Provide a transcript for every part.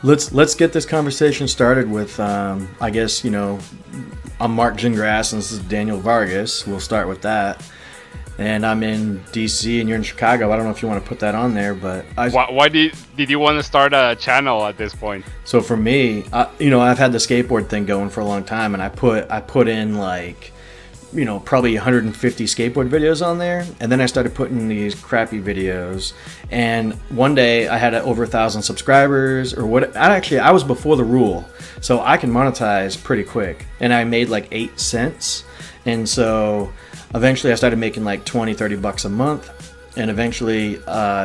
let's get this conversation started with I guess I'm Mark Gingrass and this is Daniel Vargas. We'll start with that. And I'm in DC and you're in Chicago. I don't know if you want to put that on there, but why did you want to start a channel at this point? So for me, I've had the skateboard thing going for a long time, and I put in like probably 150 skateboard videos on there, and then I started putting these crappy videos. And one day I had over 1,000 subscribers, or what? I was before the rule, so I can monetize pretty quick, and I made like 8 cents. And so eventually I started making like $20-30 a month, and eventually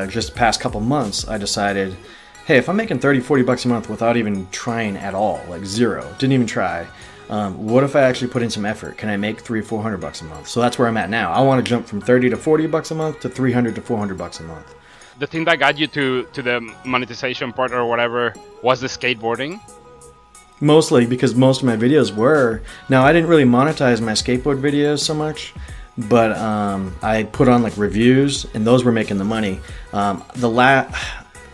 just the past couple months I decided, hey, if I'm making $30-40 a month without even trying at all, like zero, didn't even try, what if I actually put in some effort? Can I make $300-400 a month? So that's where I'm at now. I want to jump from $30 to $40 a month to $300 to $400 a month. The thing that got you to the monetization part or whatever was the skateboarding? Mostly because most of my videos were. Now, I didn't really monetize my skateboard videos so much, but I put on like reviews, and those were making the money. I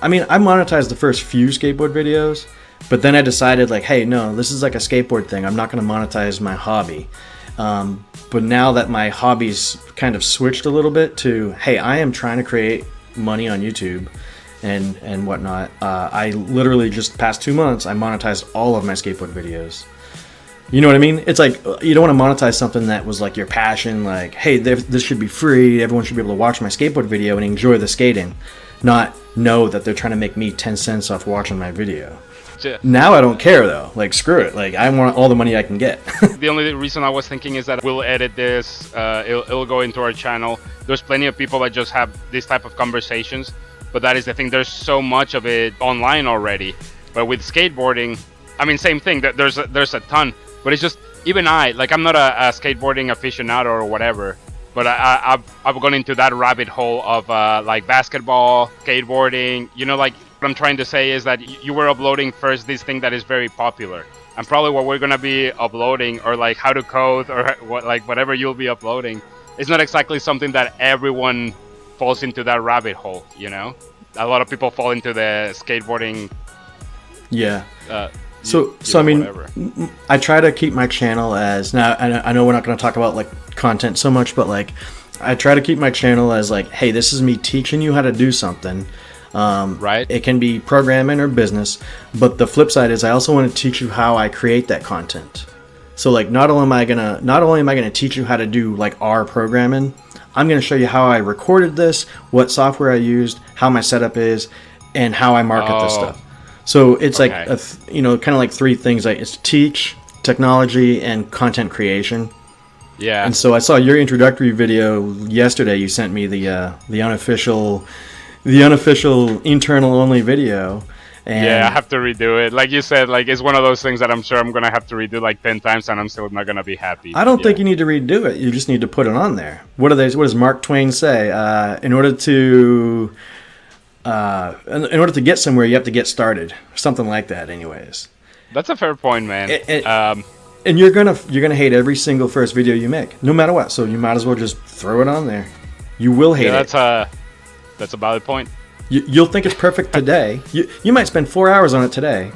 monetized the first few skateboard videos, but then I decided like, hey, no, this is like a skateboard thing. I'm not going to monetize my hobby. But now that my hobby's kind of switched a little bit to, hey, I am trying to create money on YouTube and whatnot. I literally just past 2 months, I monetized all of my skateboard videos. You know what I mean? It's like, you don't want to monetize something that was like your passion, like, hey, this should be free. Everyone should be able to watch my skateboard video and enjoy the skating, not know that they're trying to make me 10 cents off watching my video. Yeah. Now I don't care though. Like, screw it. Like, I want all the money I can get. The only reason I was thinking is that we'll edit this. It'll go into our channel. There's plenty of people that just have this type of conversations. But that is the thing. There's so much of it online already. But with skateboarding, I mean, same thing. There's a ton. But it's just, even I'm not a skateboarding aficionado or whatever. But I've gone into that rabbit hole of like basketball, skateboarding. Like what I'm trying to say is that you were uploading first this thing that is very popular. And probably what we're gonna be uploading, or like how to code, or whatever you'll be uploading, is not exactly something that everyone falls into that rabbit hole. A lot of people fall into the skateboarding. Yeah. So I mean, whatever. I try to keep my channel as, now I know we're not going to talk about like content so much, but like I try to keep my channel as like, hey, this is me teaching you how to do something. Right. It can be programming or business, but the flip side is I also want to teach you how I create that content. So like, not only am I gonna teach you how to do like R programming, I'm going to show you how I recorded this, what software I used, how my setup is, and how I market this stuff. So it's like, kind of like 3 things. Like, it's teach, technology, and content creation. Yeah. And so I saw your introductory video yesterday. You sent me the unofficial internal only video. And yeah, I have to redo it. Like you said, like it's one of those things that I'm sure I'm gonna have to redo like 10 times, and I'm still not gonna be happy. I don't think you need to redo it. You just need to put it on there. What does Mark Twain say? In order to get somewhere, you have to get started. Something like that, anyways. That's a fair point, man. And you're gonna hate every single first video you make, no matter what. So you might as well just throw it on there. You will hate it. That's a valid point. You'll think it's perfect today. You might spend 4 hours on it today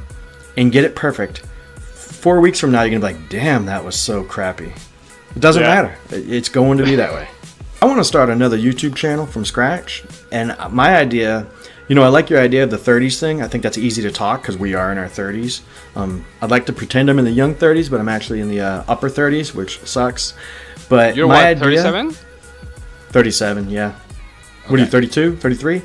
and get it perfect. 4 weeks from now, you're going to be like, damn, that was so crappy. It doesn't matter. It's going to be that way. I want to start another YouTube channel from scratch. And my idea, I like your idea of the 30s thing. I think that's easy to talk because we are in our 30s. I'd like to pretend I'm in the young 30s, but I'm actually in the upper 30s, which sucks. But you're my what, 37? 37, yeah. Okay. What are you, 32, 33?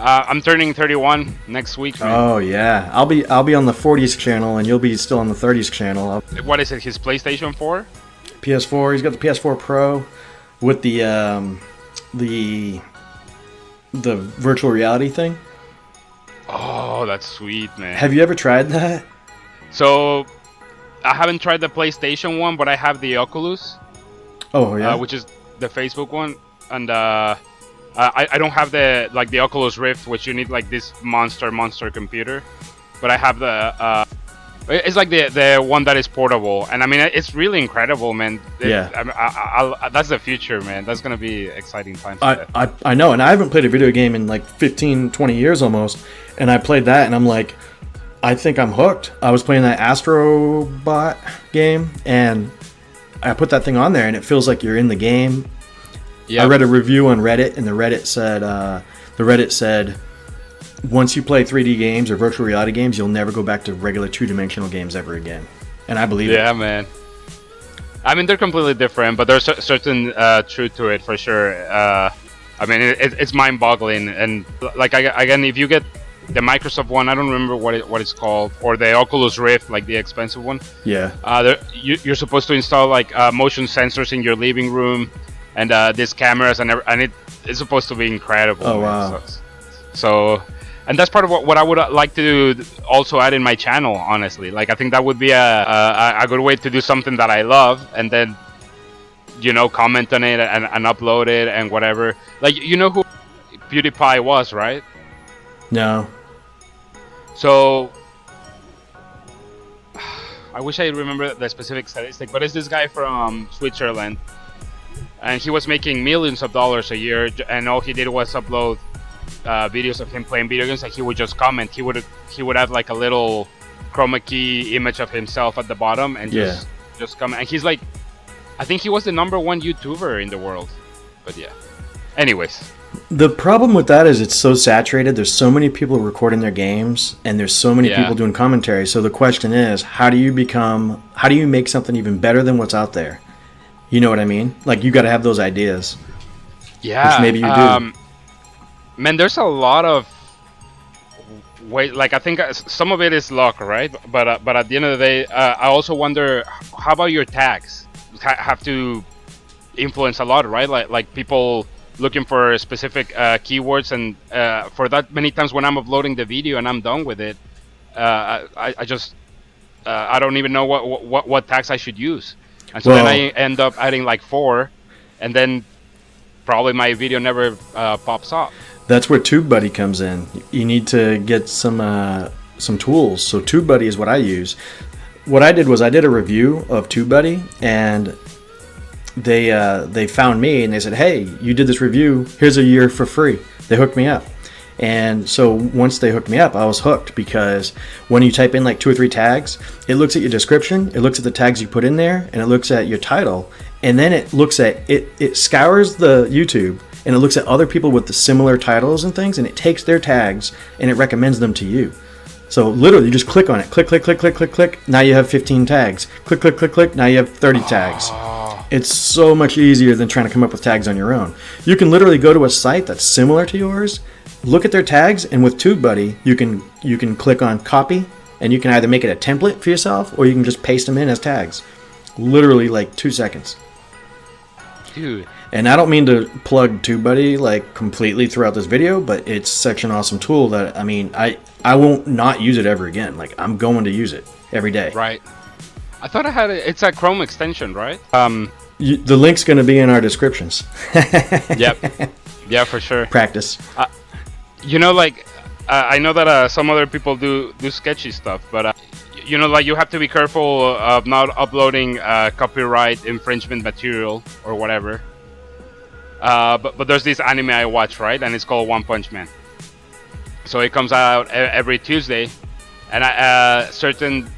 I'm turning 31 next week. Man. Oh yeah, I'll be on the 40s channel, and you'll be still on the 30s channel. What is it? His PlayStation 4? PS4. He's got the PS4 Pro with the virtual reality thing. Oh, that's sweet, man. Have you ever tried that? So, I haven't tried the PlayStation one, but I have the Oculus. Oh yeah. Which is the Facebook one, and I don't have the Oculus Rift, which you need like this monster computer, but I have the it's like the one that is portable, and I mean it's really incredible, man. That's the future, man. That's gonna be exciting times. I know, and I haven't played a video game in like 15-20 years almost, and I played that, and I'm like, I think I'm hooked. I was playing that Astrobot game, and I put that thing on there, and it feels like you're in the game. Yeah. I read a review on Reddit, and the Reddit said, once you play 3D games or virtual reality games, you'll never go back to regular two-dimensional games ever again. And I believe it. Yeah, man. I mean, they're completely different, but there's certain truth to it for sure. I mean, it's mind-boggling, and like again, if you get the Microsoft one, I don't remember what it's called, or the Oculus Rift, like the expensive one. Yeah. You're supposed to install like motion sensors in your living room, and these cameras, and it's supposed to be incredible. Oh wow. So, and that's part of what I would like to do, also add in my channel. Honestly, like I think that would be a good way to do something that I love, and then comment on it and upload it and whatever. Like you know who PewDiePie was, right? No. So I wish I remember the specific statistic, but it's this guy from Switzerland, and he was making millions of dollars a year, and all he did was upload videos of him playing video games, and he would just comment. He would have like a little chroma key image of himself at the bottom, and just comment. And he's like, I think he was the #1 YouTuber in the world. But yeah. Anyways. The problem with that is it's so saturated. There's so many people recording their games, and there's so many people doing commentary. So the question is, how do you make something even better than what's out there? You know what I mean? Like, you got to have those ideas. Yeah. Which maybe you do. Man, there's a lot of way. Like, I think some of it is luck, right? But at the end of the day, I also wonder, how about your tags? Have to influence a lot, right? Like people looking for specific keywords, and for that many times when I'm uploading the video and I'm done with it, I just I don't even know what tags I should use, and so then I end up adding like 4, and then probably my video never pops up. That's where TubeBuddy comes in. You need to get some tools. So TubeBuddy is what I use. What I did was I did a review of TubeBuddy, and they found me and they said, hey, you did this review, here's a year for free. They hooked me up. And so once they hooked me up, I was hooked, because when you type in like 2 or 3 tags, it looks at your description, it looks at the tags you put in there, and it looks at your title, and then it looks at it scours the YouTube, and it looks at other people with the similar titles and things, and it takes their tags and it recommends them to you. So literally, you just click on it, click, click, click, click, click, click. Now you have 15 tags. Click, click, click, click. Now you have 30 tags. It's so much easier than trying to come up with tags on your own. You can literally go to a site that's similar to yours, look at their tags, and with TubeBuddy, you can click on copy, and you can either make it a template for yourself, or you can just paste them in as tags. Literally like 2 seconds. Dude. And I don't mean to plug TubeBuddy like completely throughout this video, but it's such an awesome tool that, I mean, I won't not use it ever again. Like, I'm going to use it every day. Right. I thought it's a Chrome extension, right? The link's going to be in our descriptions. Yep. Yeah, for sure. Practice. Like, I know that some other people do sketchy stuff, but like, you have to be careful of not uploading copyright infringement material or whatever. But there's this anime I watch, right? And it's called One Punch Man. So it comes out every Tuesday, and certain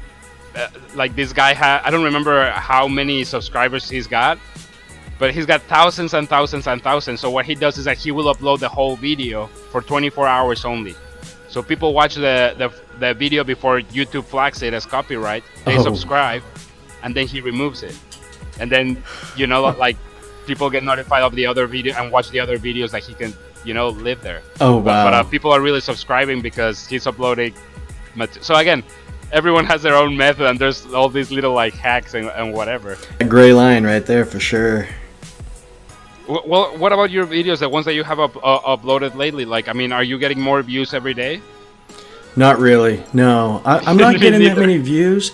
like this guy I don't remember how many subscribers he's got, but he's got thousands and thousands and thousands. So what he does is that he will upload the whole video for 24 hours only. So people watch the video before YouTube flags it as copyright. They subscribe, and then he removes it, and then like people get notified of the other video and watch the other videos that he can live there. Oh wow! But people are really subscribing because he's uploading. So again, everyone has their own method, and there's all these little like hacks and whatever. A gray line right there for sure. Well, what about your videos, the ones that you have uploaded lately? Like, I mean, are you getting more views every day? Not really. No, I'm not getting that many views.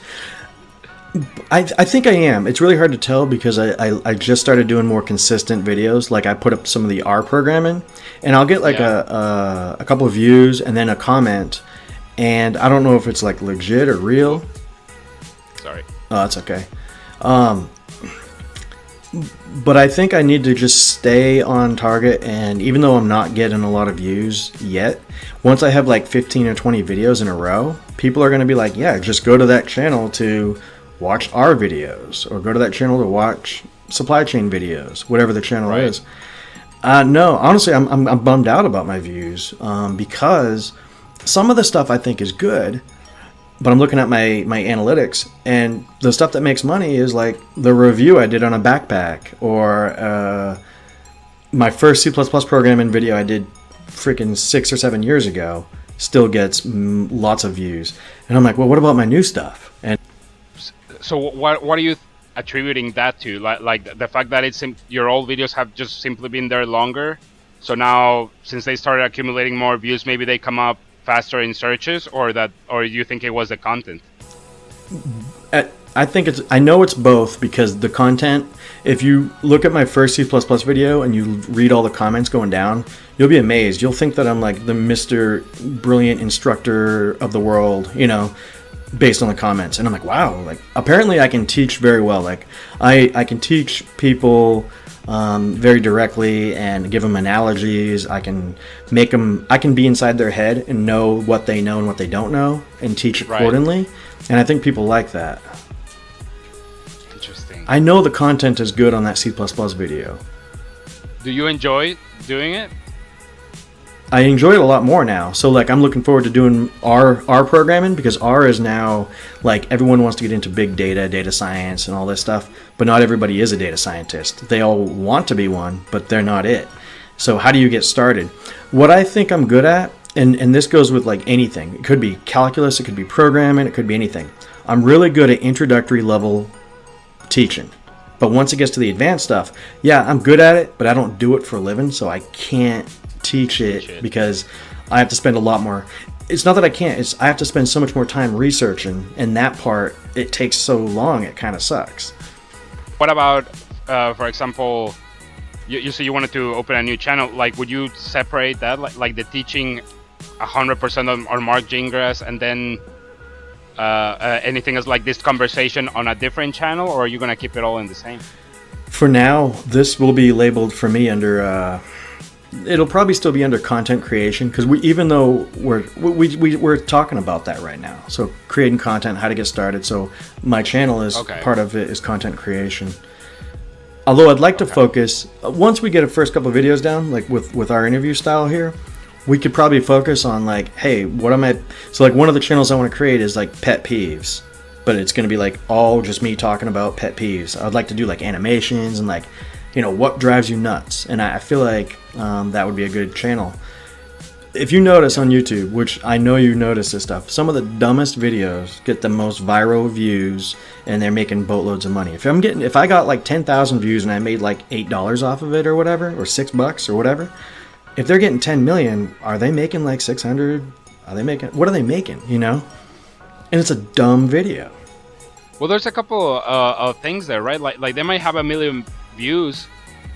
I think I am. It's really hard to tell because I just started doing more consistent videos. Like, I put up some of the R programming, and I'll get like a couple of views and then a comment, and I don't know if it's like legit or real. Sorry. Oh, that's okay. But I think I need to just stay on target, and even though I'm not getting a lot of views yet, once I have like 15 or 20 videos in a row, people are going to be like, yeah, just go to that channel to watch our videos, or go to that channel to watch supply chain videos, whatever the channel Right. is. No, honestly, I'm bummed out about my views, because some of the stuff I think is good, but I'm looking at my analytics, and the stuff that makes money is like the review I did on a backpack, or my first C++ programming video I did freaking 6 or 7 years ago still gets lots of views. And I'm like, well, what about my new stuff? And So what are you attributing that to? Like the fact that your old videos have just simply been there longer. So now, since they started accumulating more views, maybe they come up faster in searches, or do you think it was the content? I think I know it's both, because the content, if you look at my first C++ video and you read all the comments going down, you'll be amazed. You'll think that I'm like the Mr. Brilliant instructor of the world, based on the comments. And I'm like, wow, like apparently I can teach very well. Like I can teach people very directly and give them analogies. I can be inside their head and know what they know and what they don't know and teach accordingly. Right. And I think people like that. Interesting. I know the content is good on that C++ video. Do you enjoy doing it? I enjoy it a lot more now. So like I'm looking forward to doing R programming, because R is now like everyone wants to get into big data science and all this stuff, but not everybody is a data scientist. They all want to be one, but they're not it. So how do you get started? What I think I'm good at, and this goes with like anything. It could be calculus, it could be programming, it could be anything. I'm really good at introductory level teaching. But once it gets to the advanced stuff, yeah, I'm good at it, but I don't do it for a living, so I can't teach it because I have to spend a lot more. It's not that I can't, it's I have to spend so much more time researching, and that part, it takes so long, it kind of sucks. What about, for example, you say you wanted to open a new channel, like would you separate that, like the teaching 100% on Mark Gingrass, and then anything else like this conversation on a different channel, or are you going to keep it all in the same? For now, this will be labeled for me under it'll probably still be under content creation, because even though we're talking about that right now, so creating content, how to get started. So my channel is part of it is content creation. Although I'd like to focus, once we get a first couple of videos down, like with our interview style here, we could probably focus on like, hey, what am I? So like one of the channels I want to create is like pet peeves, but it's going to be like all just me talking about pet peeves. I'd like to do like animations and like, what drives you nuts, and I feel like that would be a good channel. If you notice on YouTube, which I know you notice this stuff, some of the dumbest videos get the most viral views, and they're making boatloads of money. If I got like 10,000 views and I made like $8 off of it or whatever, or $6 or whatever, if they're getting 10 million, are they making like 600? What are they making? And it's a dumb video. Well, there's a couple of things there, right? Like they might have 1 million views,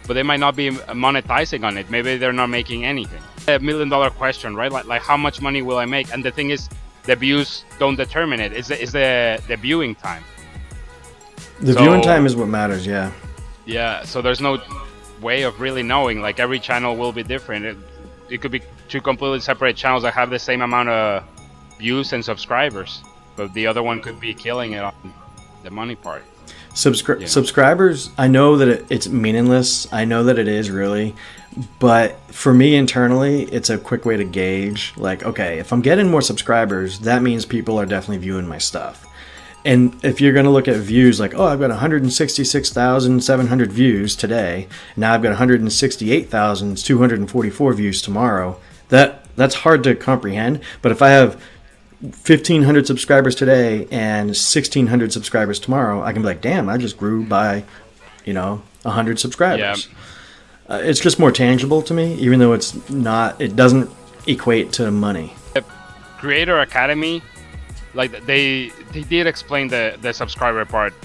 but they might not be monetizing on it. Maybe they're not making anything. $1 million question, right? Like how much money will I make? And the thing is, the views don't determine it. It's the viewing time. The viewing time is what matters, yeah. Yeah, so there's no way of really knowing. Like every channel will be different. It could be two completely separate channels that have the same amount of views and subscribers, but the other one could be killing it on the money part. Subscribers, I know that it's meaningless. I know that it is really, but for me internally, it's a quick way to gauge. Like, okay, if I'm getting more subscribers, that means people are definitely viewing my stuff. And if you're going to look at views, like, oh, I've got 166,700 views today. Now I've got 168,244 views tomorrow. That's hard to comprehend. But if I have 1,500 subscribers today and 1,600 subscribers tomorrow, I can be like, damn, I just grew by, 100 subscribers. Yeah. It's just more tangible to me, even though it doesn't equate to money. Creator Academy, like they did explain the subscriber part.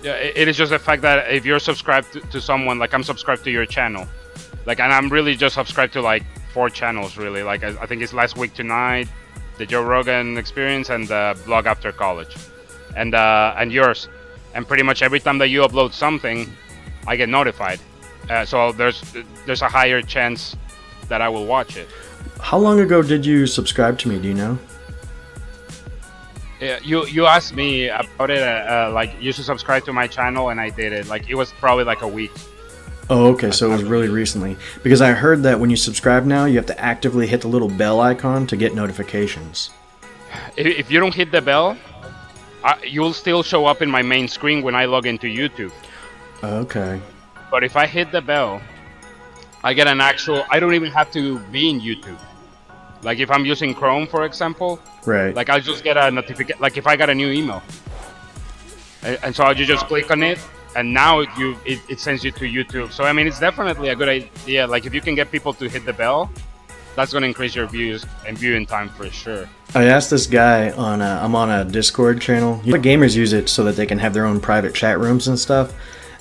Yeah, it is just the fact that if you're subscribed to someone, like I'm subscribed to your channel, like, and I'm really just subscribed to like 4 channels really. Like I think it's Last Week Tonight, the Joe Rogan Experience, and the Blog After College, and yours. And pretty much every time that you upload something, I get notified. So there's a higher chance that I will watch it. How long ago did you subscribe to me? Do you know? Yeah, you asked me about it, like you should subscribe to my channel, and I did it. Like it was probably like a week. Oh, okay, so it was really recently. Because I heard that when you subscribe now, you have to actively hit the little bell icon to get notifications. If you don't hit the bell, you'll still show up in my main screen when I log into YouTube. Okay. But if I hit the bell, I get an actual. I don't even have to be in YouTube. Like if I'm using Chrome, for example, Right. like I'll just get a notification. Like if I got a new email, and so you just click on it, and now it sends you to YouTube. So I mean, it's definitely a good idea. Like if you can get people to hit the bell, that's going to increase your views and viewing time for sure. I asked this guy on I'm on a Discord channel. You know, gamers use it so that they can have their own private chat rooms and stuff,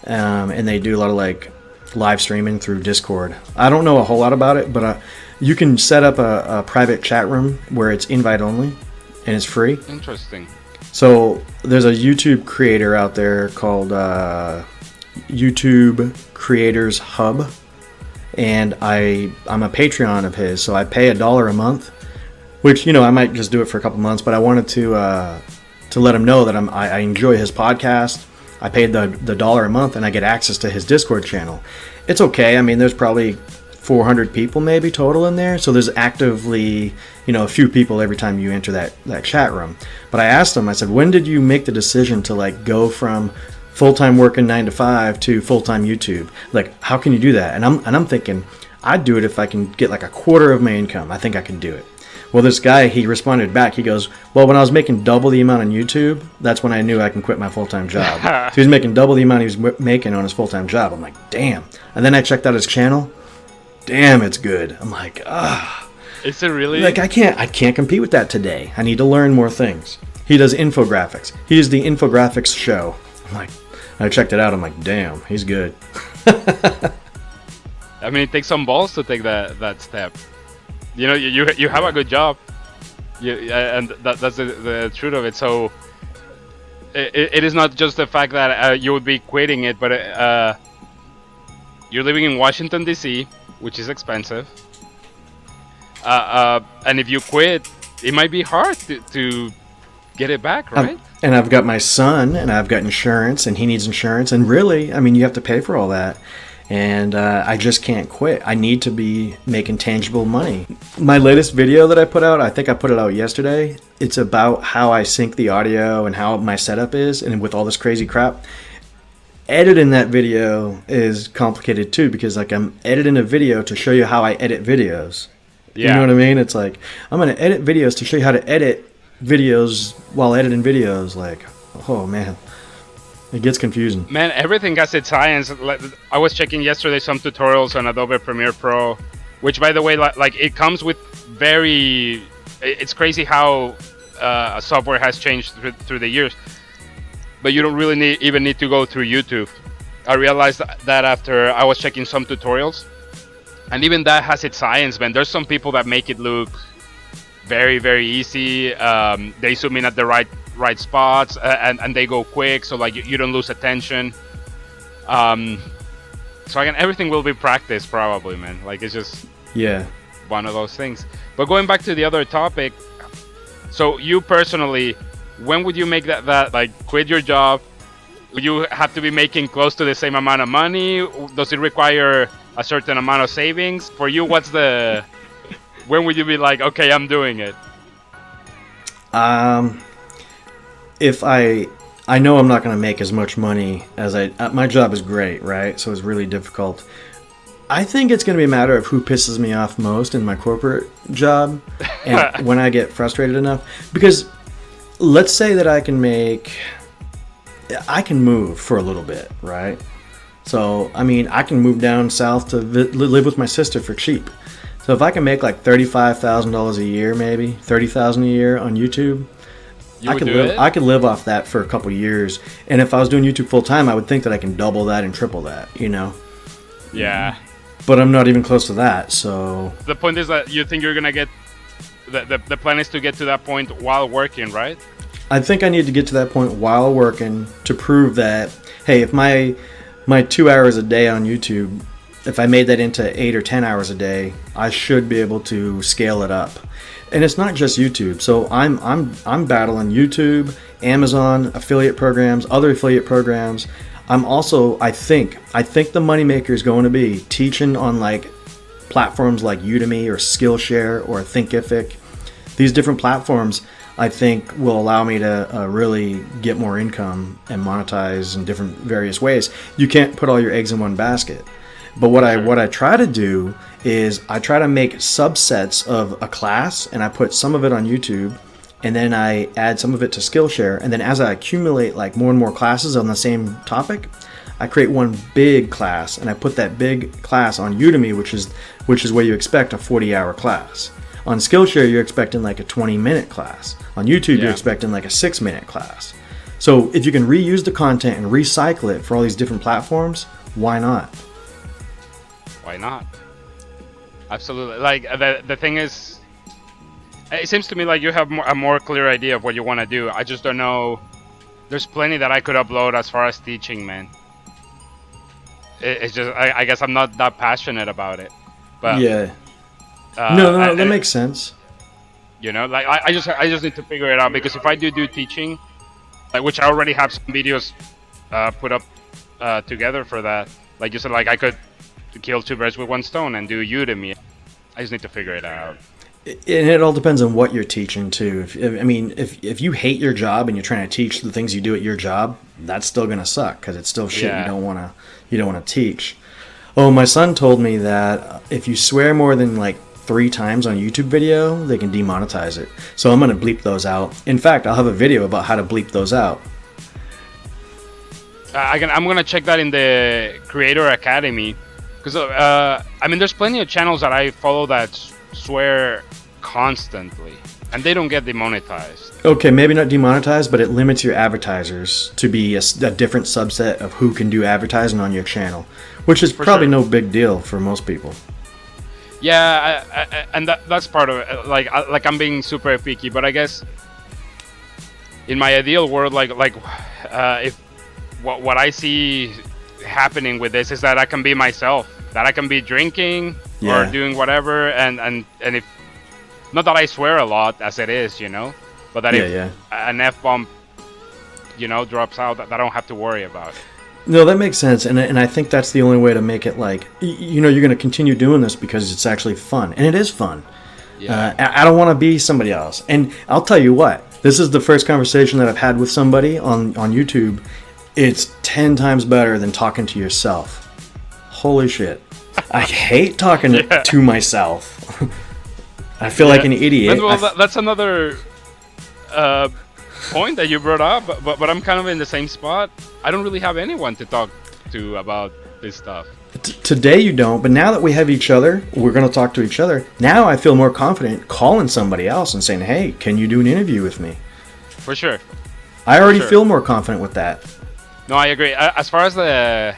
and they do a lot of like live streaming through Discord. I don't know a whole lot about it, but you can set up a private chat room where it's invite only, and it's free. Interesting. So there's a YouTube creator out there called YouTube Creators Hub, and I'm a Patreon of his, so I pay $1 a month, which, you know, I might just do it for a couple months, but I wanted to let him know that I enjoy his podcast. I paid the $1 a month, and I get access to his Discord channel. It's okay. I mean, there's probably 400 people maybe total in there, so there's actively, you know, a few people every time you enter that chat room. But I asked him, I said, when did you make the decision to like go from full-time working 9 to 5 to full-time YouTube? Like, how can you do that? And I'm thinking, I'd do it if I can get like a quarter of my income. I think I can do it. Well, this guy, he responded back. He goes, well, when I was making double the amount on YouTube, that's when I knew I can quit my full-time job. So he was making double the amount he was making on his full-time job. I'm like, damn. And then I checked out his channel. Damn, it's good. I'm like, ah. Is it really? Like, I can't compete with that today. I need to learn more things. He does infographics. He is the infographics show. I'm like, I checked it out. I'm like, damn, he's good. I mean, it takes some balls to take that step. You know, you have a good job, and that's the truth of it. So it is not just the fact that you would be quitting it, but you're living in Washington D.C., which is expensive. And if you quit, it might be hard to get it back, right? And I've got my son, and I've got insurance, and he needs insurance. And really, I mean, you have to pay for all that. And I just can't quit. I need to be making tangible money. My latest video that I put out, I think I put it out yesterday. It's about how I sync the audio and how my setup is, and with all this crazy crap. Editing that video is complicated too, because like I'm editing a video to show you how I edit videos. Yeah. You know what I mean? It's like, I'm going to edit videos to show you how to edit videos while editing videos. Like, oh man. It gets confusing. Man, everything has its science. I was checking yesterday some tutorials on Adobe Premiere Pro, which, by the way, like it comes with very. It's crazy how software has changed through the years. But you don't really even need to go through YouTube. I realized that after I was checking some tutorials, and even that has its science, man. There's some people that make it look very, very easy. They zoom in at the right spots, and they go quick, so like you don't lose attention. So again, everything will be practice probably, man. Like it's just one of those things. But going back to the other topic, so you personally, when would you make that like quit your job? Would you have to be making close to the same amount of money? Does it require a certain amount of savings for you? When would you be like, okay, I'm doing it? If I know I'm not going to make as much money as my job is great, right? So it's really difficult. I think it's going to be a matter of who pisses me off most in my corporate job, and when I get frustrated enough. Because let's say that I can move for a little bit, right? So, I mean, I can move down south to live with my sister for cheap. So if I can make like $35,000 a year, maybe $30,000 a year on YouTube, I could live off that for a couple years. And if I was doing YouTube full time, I would think that I can double that and triple that, you know? Yeah. But I'm not even close to that, so... The point is that you think you're going to get... The plan is to get to that point while working, right? I think I need to get to that point while working to prove that, hey, if my my 2 hours a day on YouTube, if I made that into 8 or 10 hours a day, I should be able to scale it up. And it's not just YouTube. So I'm battling YouTube, Amazon, affiliate programs, other affiliate programs. I'm also I think the moneymaker is going to be teaching on like platforms like Udemy or Skillshare or Thinkific. These different platforms I think will allow me to really get more income and monetize in different various ways. You can't put all your eggs in one basket. But what I try to do is I try to make subsets of a class, and I put some of it on YouTube, and then I add some of it to Skillshare, and then as I accumulate like more and more classes on the same topic, I create one big class, and I put that big class on Udemy, which is what you expect, a 40-hour class. On Skillshare, you're expecting like a 20-minute class. On YouTube, you're expecting like a 6-minute class. So if you can reuse the content and recycle it for all these different platforms, why not? Why not? Absolutely. Like the thing is, it seems to me like you have a more clear idea of what you want to do. I just don't know. There's plenty that I could upload as far as teaching, man. It's just I guess I'm not that passionate about it. But yeah. No, that makes sense. You know, like I just need to figure it out, because if I do teaching, like, which I already have some videos put up together for that, like you said, like I could kill two birds with one stone and do Udemy. I just need to figure it out. And it all depends on what you're teaching too. If you hate your job and you're trying to teach the things you do at your job, that's still gonna suck because it's still shit you don't wanna teach. Oh, my son told me that if you swear more than like 3 times on a YouTube video, they can demonetize it. So I'm gonna bleep those out. In fact, I'll have a video about how to bleep those out. I'm gonna check that in the Creator Academy, because there's plenty of channels that I follow that swear constantly, and they don't get demonetized. Okay, maybe not demonetized, but it limits your advertisers to be a different subset of who can do advertising on your channel, which is probably no big deal for most people. Yeah, and that's part of it. Like I'm being super picky, but I guess in my ideal world, if what I see happening with this is that I can be myself, that I can be drinking or doing whatever, and if not that I swear a lot as it is, but that if an F-bomb, drops out, that I don't have to worry about. No, that makes sense, and I think that's the only way to make it like, you're going to continue doing this because it's actually fun, and it is fun. Yeah. I don't want to be somebody else, and I'll tell you what, this is the first conversation that I've had with somebody on YouTube. It's 10 times better than talking to yourself. Holy shit. I hate talking to myself. I feel like an idiot. Well, that's another point that you brought up, but I'm kind of in the same spot. I don't really have anyone to talk to about this stuff. Today you don't, but now that we have each other, we're going to talk to each other. Now I feel more confident calling somebody else and saying, hey, can you do an interview with me? For sure. I already feel more confident with that. No, I agree. As far as the...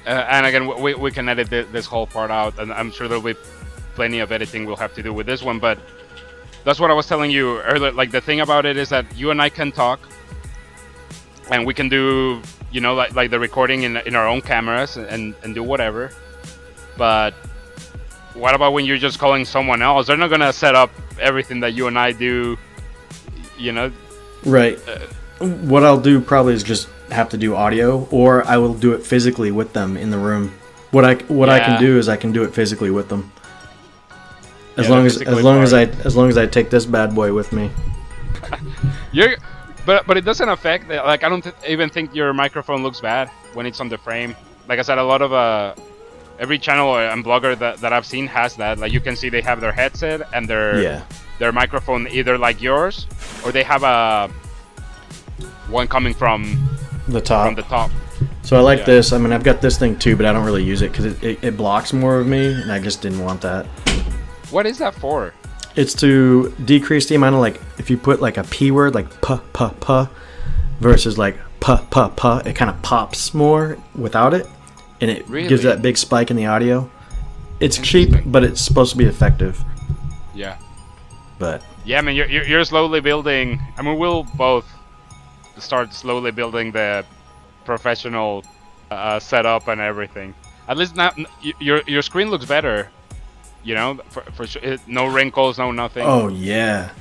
and again, we can edit this whole part out, and I'm sure there'll be plenty of editing we'll have to do with this one, but that's what I was telling you earlier. Like, the thing about it is that you and I can talk, and we can do, like the recording in our own cameras and do whatever. But what about when you're just calling someone else? They're not gonna set up everything that you and I do, Right. What I'll do probably is just have to do audio, or I will do it physically with them in the room. What I can do is I can do it physically with them. As long as I take this bad boy with me. But it doesn't affect. Like, I don't even think your microphone looks bad when it's on the frame. Like I said, a lot of every channel and blogger that I've seen has that. Like, you can see they have their headset and their microphone either like yours, or they have a one coming from the top. From the top. So I like this. I mean, I've got this thing too, but I don't really use it because it blocks more of me, and I just didn't want that. What is that for? It's to decrease the amount of, like, if you put like a P word, like p versus like p, it kind of pops more without it, and it gives that big spike in the audio. It's cheap, but it's supposed to be effective. Yeah. But yeah, I mean, you're slowly building. I mean, we'll both start slowly building the professional setup and everything. At least now your screen looks better. You know, for sure, no wrinkles, no nothing. Oh yeah.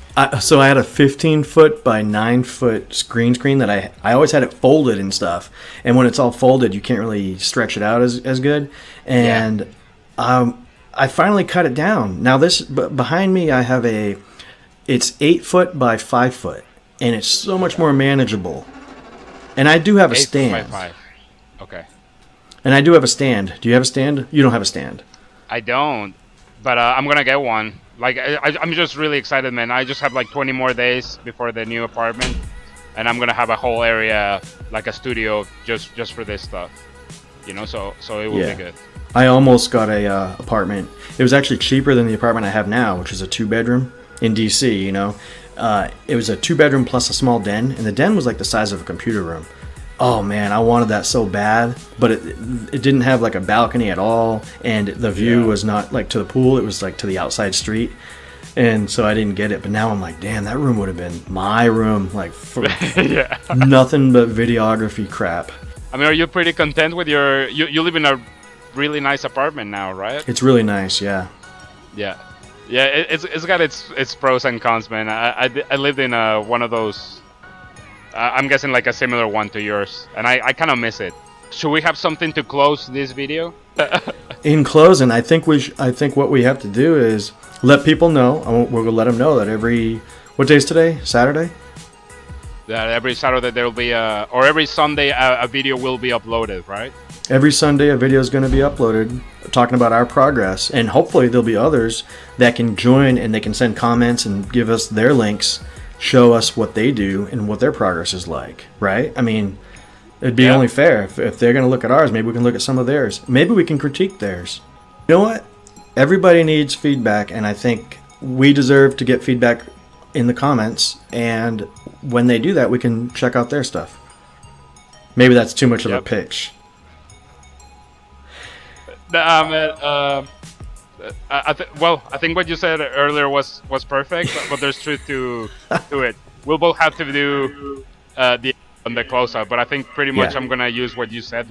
So I had a 15-foot by 9-foot green screen that I always had it folded and stuff. And when it's all folded, you can't really stretch it out as good. And I finally cut it down. Now behind me, I have it's 8-foot by 5-foot, and it's so much more manageable. And I do have a 8 by stand. 5. Okay. And I do have a stand. Do you have a stand? You don't have a stand. I don't, but I'm gonna get one. Like I'm just really excited, man. I just have like 20 more days before the new apartment, and I'm gonna have a whole area like a studio just for this stuff. You know, so it will be good. I almost got a apartment. It was actually cheaper than the apartment I have now, which is a 2-bedroom in DC. You know, it was a 2-bedroom plus a small den, and the den was like the size of a computer room. Oh man, I wanted that so bad, but it didn't have like a balcony at all, and the view was not like to the pool. It was like to the outside street, and so I didn't get it. But now I'm like, damn, that room would have been my room, like for nothing but videography crap. I mean, are you pretty content with you live in a really nice apartment now, right? It's really nice, yeah. Yeah, it's got its pros and cons, man. I lived in one of those. I'm guessing like a similar one to yours, and I kind of miss it. Should we have something to close this video? In closing, I think what we have to do is let people know. We're gonna let them know that what day is today? Saturday. That every Saturday there will be or every Sunday a video will be uploaded, right? Every Sunday a video is going to be uploaded talking about our progress, and hopefully there'll be others that can join and they can send comments and give us their links, show us what they do and what their progress is like, right? I mean, it'd be only fair if they're going to look at ours, maybe we can look at some of theirs. Maybe we can critique theirs. You know what? Everybody needs feedback, and I think we deserve to get feedback in the comments, and when they do that, we can check out their stuff. Maybe that's too much of a pitch. I think what you said earlier was perfect, but there's truth to it. We'll both have to do the close up, but I think pretty much I'm gonna use what you said.